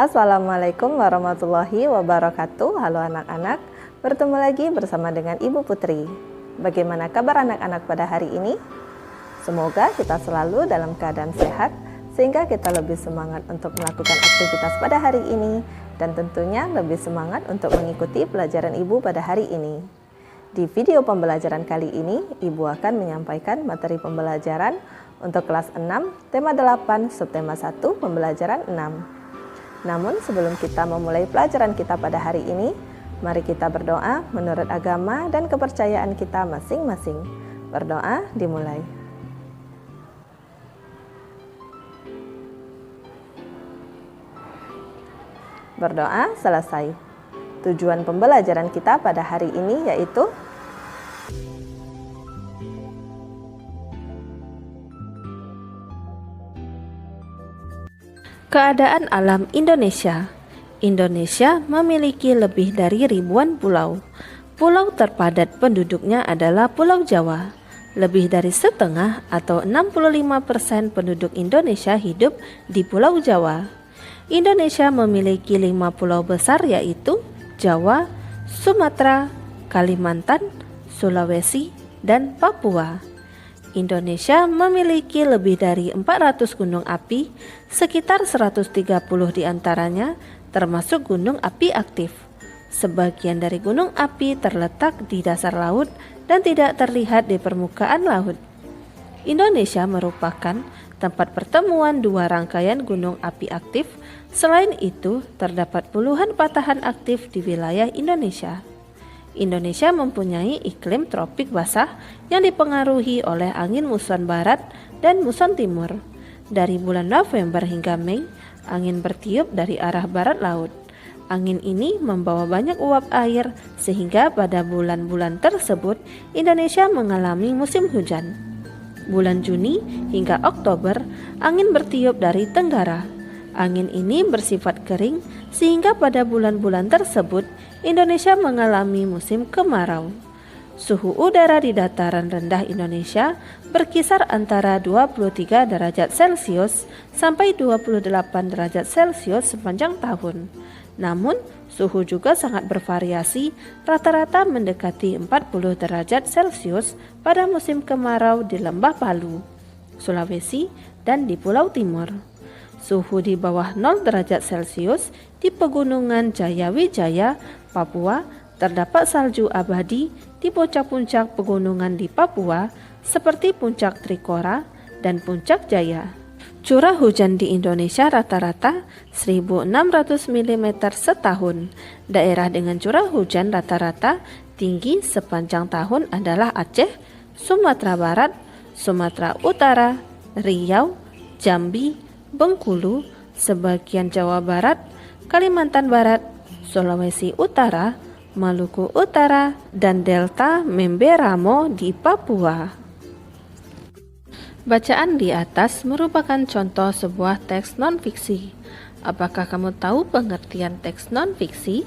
Assalamualaikum warahmatullahi wabarakatuh. Halo anak-anak, bertemu lagi bersama dengan Ibu Putri. Bagaimana kabar anak-anak pada hari ini? Semoga kita selalu dalam keadaan sehat, sehingga kita lebih semangat untuk melakukan aktivitas pada hari ini, dan tentunya lebih semangat untuk mengikuti pelajaran Ibu pada hari ini. Di video pembelajaran kali ini, Ibu akan menyampaikan materi pembelajaran untuk kelas 6, tema 8, subtema 1, pembelajaran 6. Namun sebelum kita memulai pelajaran kita pada hari ini, mari kita berdoa menurut agama dan kepercayaan kita masing-masing. Berdoa dimulai. Berdoa selesai. Tujuan pembelajaran kita pada hari ini yaitu keadaan alam Indonesia. Indonesia memiliki lebih dari ribuan pulau. Pulau terpadat penduduknya adalah Pulau Jawa. Lebih dari setengah atau 65% penduduk Indonesia hidup di Pulau Jawa. Indonesia memiliki 5 pulau besar yaitu Jawa, Sumatera, Kalimantan, Sulawesi, dan Papua. Indonesia memiliki lebih dari 400 gunung api, sekitar 130 diantaranya termasuk gunung api aktif. Sebagian dari gunung api terletak di dasar laut dan tidak terlihat di permukaan laut. Indonesia merupakan tempat pertemuan dua rangkaian gunung api aktif. Selain itu, terdapat puluhan patahan aktif di wilayah Indonesia. Indonesia mempunyai iklim tropik basah yang dipengaruhi oleh angin muson barat dan muson timur. Dari bulan November hingga Mei, angin bertiup dari arah barat laut. Angin ini membawa banyak uap air sehingga pada bulan-bulan tersebut Indonesia mengalami musim hujan. Bulan Juni hingga Oktober, angin bertiup dari tenggara. Angin ini bersifat kering sehingga pada bulan-bulan tersebut Indonesia mengalami musim kemarau. Suhu udara di dataran rendah Indonesia berkisar antara 23 derajat Celcius sampai 28 derajat Celcius sepanjang tahun. Namun, suhu juga sangat bervariasi, rata-rata mendekati 40 derajat Celcius pada musim kemarau di Lembah Palu, Sulawesi, dan di Pulau Timur. Suhu di bawah 0 derajat Celcius di pegunungan Jayawijaya, Papua, terdapat salju abadi di puncak-puncak pegunungan di Papua seperti Puncak Trikora dan Puncak Jaya. Curah hujan di Indonesia rata-rata 1.600 mm setahun. Daerah dengan curah hujan rata-rata tinggi sepanjang tahun adalah Aceh, Sumatera Barat, Sumatera Utara, Riau, Jambi, Bengkulu, sebagian Jawa Barat, Kalimantan Barat, Sulawesi Utara, Maluku Utara, dan Delta Memberamo di Papua. Bacaan di atas merupakan contoh sebuah teks non-fiksi. Apakah kamu tahu pengertian teks non-fiksi?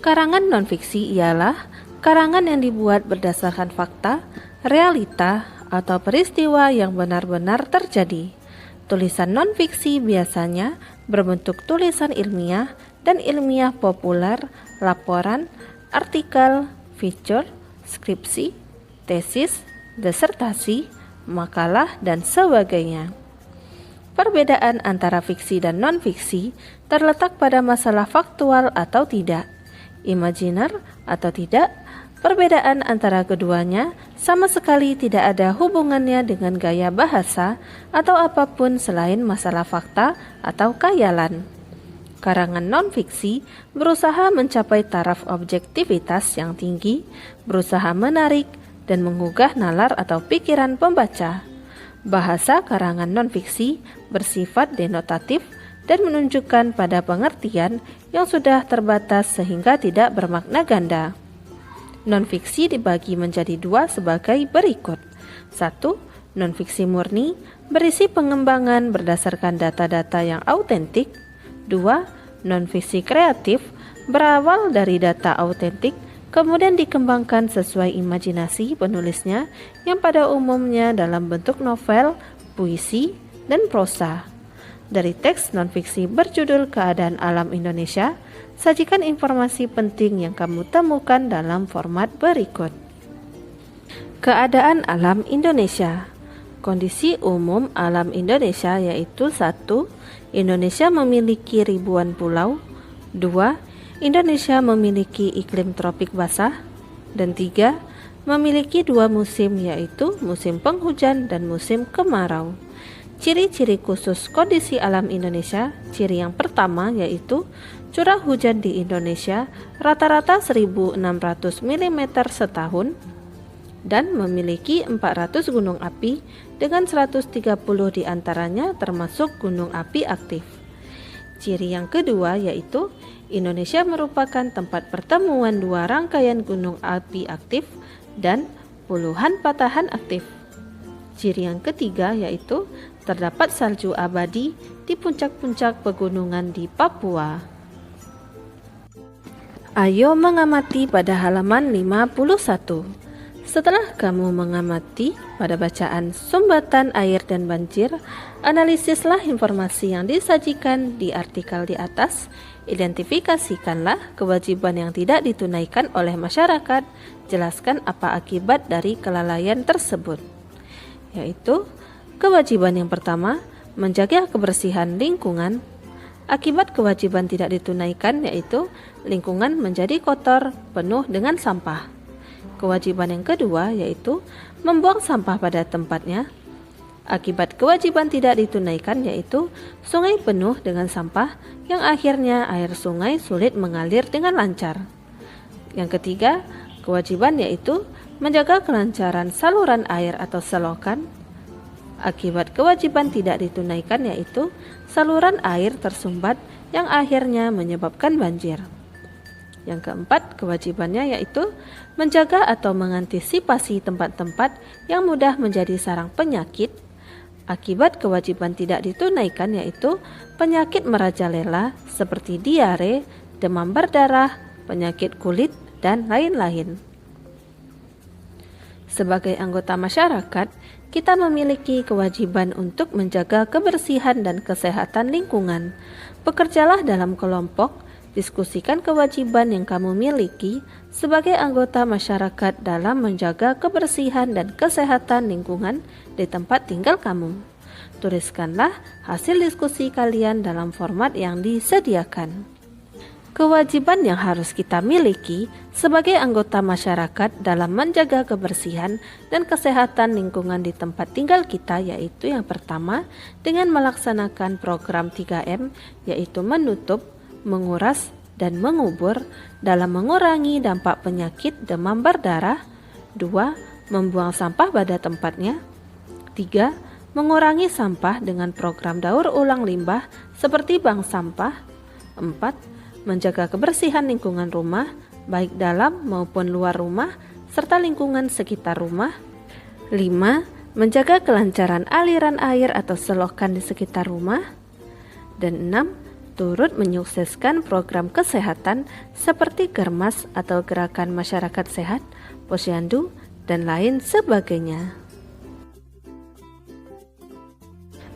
Karangan non-fiksi ialah karangan yang dibuat berdasarkan fakta, realita, atau peristiwa yang benar-benar terjadi. Tulisan non-fiksi biasanya berbentuk tulisan ilmiah dan ilmiah populer, laporan, artikel, feature, skripsi, tesis, disertasi, makalah, dan sebagainya. Perbedaan antara fiksi dan non-fiksi terletak pada masalah faktual atau tidak, imajiner atau tidak. Perbedaan antara keduanya sama sekali tidak ada hubungannya dengan gaya bahasa atau apapun selain masalah fakta atau khayalan. Karangan non-fiksi berusaha mencapai taraf objektivitas yang tinggi, berusaha menarik dan menggugah nalar atau pikiran pembaca. Bahasa karangan non-fiksi bersifat denotatif dan menunjukkan pada pengertian yang sudah terbatas sehingga tidak bermakna ganda. Non-fiksi dibagi menjadi dua sebagai berikut. 1. Non-fiksi murni berisi pengembangan berdasarkan data-data yang autentik. 2. Non-fiksi kreatif berawal dari data autentik, kemudian dikembangkan sesuai imajinasi penulisnya yang pada umumnya dalam bentuk novel, puisi, dan prosa. Dari teks nonfiksi berjudul Keadaan Alam Indonesia, sajikan informasi penting yang kamu temukan dalam format berikut. Keadaan alam Indonesia. Kondisi umum alam Indonesia yaitu 1. Indonesia memiliki ribuan pulau. 2. Indonesia memiliki iklim tropik basah. Dan 3. Memiliki 2 musim yaitu musim penghujan dan musim kemarau. Ciri-ciri khusus kondisi alam Indonesia. Ciri yang pertama yaitu curah hujan di Indonesia rata-rata 1.600 mm setahun dan memiliki 400 gunung api dengan 130 diantaranya termasuk gunung api aktif. Ciri yang kedua yaitu Indonesia merupakan tempat pertemuan 2 rangkaian gunung api aktif dan puluhan patahan aktif. Ciri yang ketiga yaitu terdapat salju abadi di puncak-puncak pegunungan di Papua. Ayo mengamati pada halaman 51. Setelah kamu mengamati pada bacaan sumbatan air dan banjir, analisislah informasi yang disajikan di artikel di atas. Identifikasikanlah kewajiban yang tidak ditunaikan oleh masyarakat. Jelaskan apa akibat dari kelalaian tersebut. Yaitu kewajiban yang pertama, menjaga kebersihan lingkungan. Akibat kewajiban tidak ditunaikan yaitu lingkungan menjadi kotor, penuh dengan sampah. Kewajiban yang kedua yaitu membuang sampah pada tempatnya. Akibat kewajiban tidak ditunaikan yaitu sungai penuh dengan sampah yang akhirnya air sungai sulit mengalir dengan lancar. Yang ketiga, kewajiban yaitu menjaga kelancaran saluran air atau selokan. Akibat kewajiban tidak ditunaikan yaitu saluran air tersumbat yang akhirnya menyebabkan banjir. Yang keempat, kewajibannya yaitu menjaga atau mengantisipasi tempat-tempat yang mudah menjadi sarang penyakit. Akibat kewajiban tidak ditunaikan yaitu penyakit merajalela seperti diare, demam berdarah, penyakit kulit, dan lain-lain. Sebagai anggota masyarakat, kita memiliki kewajiban untuk menjaga kebersihan dan kesehatan lingkungan. Bekerjalah dalam kelompok, diskusikan kewajiban yang kamu miliki sebagai anggota masyarakat dalam menjaga kebersihan dan kesehatan lingkungan di tempat tinggal kamu. Tuliskanlah hasil diskusi kalian dalam format yang disediakan. Kewajiban yang harus kita miliki sebagai anggota masyarakat dalam menjaga kebersihan dan kesehatan lingkungan di tempat tinggal kita yaitu yang pertama dengan melaksanakan program 3M yaitu menutup, menguras, dan mengubur dalam mengurangi dampak penyakit demam berdarah. 2. Membuang sampah pada tempatnya. 3. Mengurangi sampah dengan program daur ulang limbah seperti bank sampah. 4. Menjaga kebersihan lingkungan rumah, baik dalam maupun luar rumah, serta lingkungan sekitar rumah. 5. Menjaga kelancaran aliran air atau selokan di sekitar rumah. Dan 6. Turut menyukseskan program kesehatan seperti Germas atau Gerakan Masyarakat Sehat, Posyandu, dan lain sebagainya.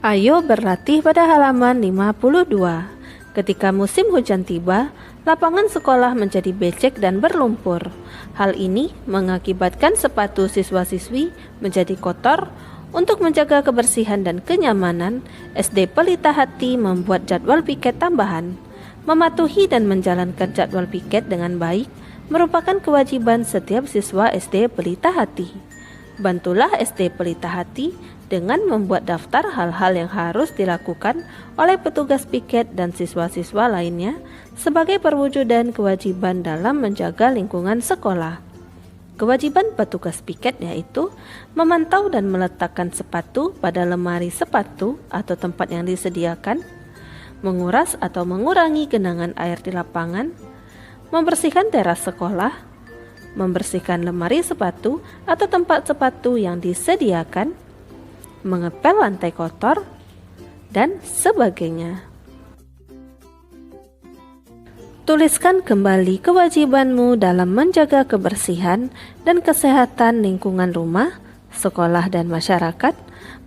Ayo berlatih pada halaman 52. Ketika musim hujan tiba, lapangan sekolah menjadi becek dan berlumpur. Hal ini mengakibatkan sepatu siswa-siswi menjadi kotor. Untuk menjaga kebersihan dan kenyamanan, SD Pelita Hati membuat jadwal piket tambahan. Mematuhi dan menjalankan jadwal piket dengan baik merupakan kewajiban setiap siswa SD Pelita Hati. Bantulah SD Pelita Hati dengan membuat daftar hal-hal yang harus dilakukan oleh petugas piket dan siswa-siswa lainnya sebagai perwujudan kewajiban dalam menjaga lingkungan sekolah. Kewajiban petugas piket yaitu memantau dan meletakkan sepatu pada lemari sepatu atau tempat yang disediakan, menguras atau mengurangi genangan air di lapangan, membersihkan teras sekolah, membersihkan lemari sepatu atau tempat sepatu yang disediakan, mengepel lantai kotor, dan sebagainya. Tuliskan kembali kewajibanmu dalam menjaga kebersihan dan kesehatan lingkungan rumah, sekolah, dan masyarakat.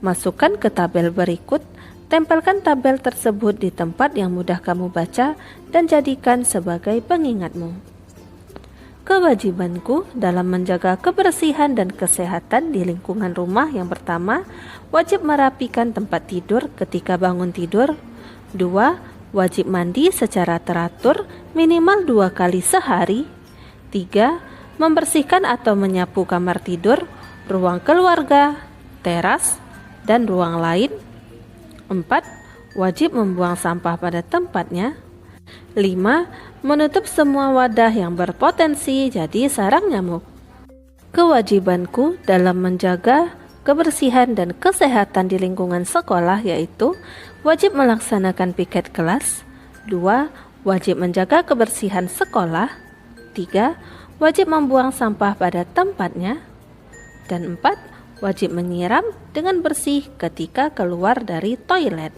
Masukkan ke tabel berikut Tempelkan tabel tersebut di tempat yang mudah kamu baca dan jadikan sebagai pengingatmu. Kewajibanku dalam menjaga kebersihan dan kesehatan di lingkungan rumah yang pertama, wajib merapikan tempat tidur ketika bangun tidur. 2. Wajib mandi secara teratur minimal 2 kali sehari. 3. Membersihkan atau menyapu kamar tidur, ruang keluarga, teras, dan ruang lain. 4. Wajib membuang sampah pada tempatnya. 5. Menutup semua wadah yang berpotensi jadi sarang nyamuk. Kewajibanku dalam menjaga kebersihan dan kesehatan di lingkungan sekolah yaitu wajib melaksanakan piket kelas. 2. Wajib menjaga kebersihan sekolah. 3. Wajib membuang sampah pada tempatnya. Dan 4. Wajib menyiram dengan bersih ketika keluar dari toilet.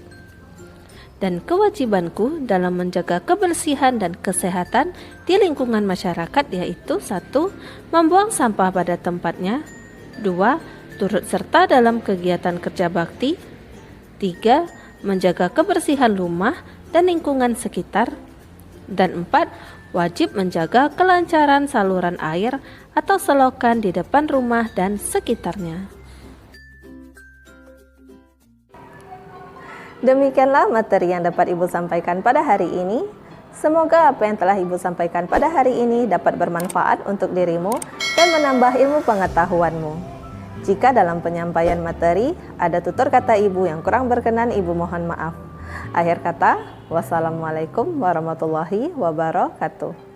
Dan kewajibanku dalam menjaga kebersihan dan kesehatan di lingkungan masyarakat yaitu 1. Membuang sampah pada tempatnya. 2. Turut serta dalam kegiatan kerja bakti. 3. Menjaga kebersihan rumah dan lingkungan sekitar. Dan 4. Wajib menjaga kelancaran saluran air atau selokan di depan rumah dan sekitarnya. Demikianlah materi yang dapat Ibu sampaikan pada hari ini. Semoga apa yang telah Ibu sampaikan pada hari ini dapat bermanfaat untuk dirimu dan menambah ilmu pengetahuanmu. Jika dalam penyampaian materi ada tutur kata Ibu yang kurang berkenan, Ibu mohon maaf. Akhir kata, wassalamualaikum warahmatullahi wabarakatuh.